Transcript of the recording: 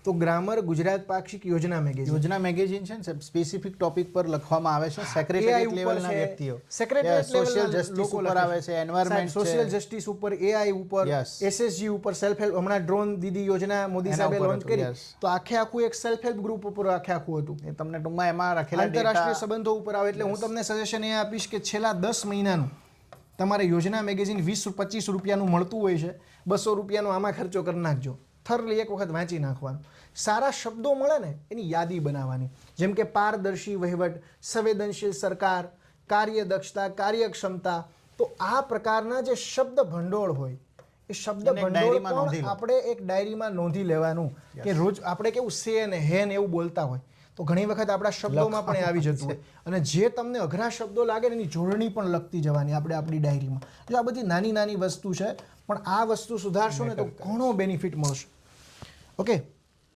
તો ગ્રામર ગુજરાત પાક્ષિક યોજના મેગેઝિન છે ને સ્પેસિફિક ટોપિક પર લખવામાં આવે છે સેક્રેટરીએટ લેવલના વ્યક્તિઓ સેક્રેટરીએટ સોશિયલ જસ્ટિસ ઉપર આવે છે એન્વાયરમેન્ટ સોશિયલ જસ્ટિસ ઉપર એઆઈ ઉપર એસએસજી ઉપર સેલ્ફ હેલ્પ હમણાં ડ્રોન દીદી યોજના મોદી સાહેબે લોન્ચ કરી તો આખું એક સેલ્ફ હેલ્પ ગ્રુપ ઉપર આખું હતું એ તમને ટૂંકમાં એમાં રાખેલા આંતરરાષ્ટ્રીય સંબંધો ઉપર આવે એટલે હું તમને સજેશન એ આપીશ કે છેલ્લા 10 મહિનાનું તમારે યોજના મેગેઝિન 20-25 રૂપિયાનું મળતું હોય છે 200 રૂપિયાનો આમાં ખર્ચો કરી નાખજો થરલી એક વખત વાંચી નાખવાનું સારા શબ્દો મળે ને એની યાદી બનાવવાની જેમ કે પારદર્શી વહીવટ સંવેદનશીલ સરકાર કાર્યદક્ષતા કાર્યક્ષમતા તો આ પ્રકારના જે શબ્દ ભંડોળ હોય એ શબ્દ ભંડોળ પણ આપણે એક ડાયરીમાં નોંધી લેવાનું કે રોજ આપણે કેવું સે ને હે ને એવું બોલતા હોય તો ઘણી વખત આપણા શબ્દોમાં પણ આવી જતું હોય અને જે તમને અઘરા શબ્દો લાગે ને એની જોડણી પણ લખતી જવાની આપણે આપણી ડાયરીમાં જો આ બધી નાની નાની વસ્તુ છે પણ આ વસ્તુ સુધારશો ને તો ઘણો બેનિફિટ મળશે ઓકે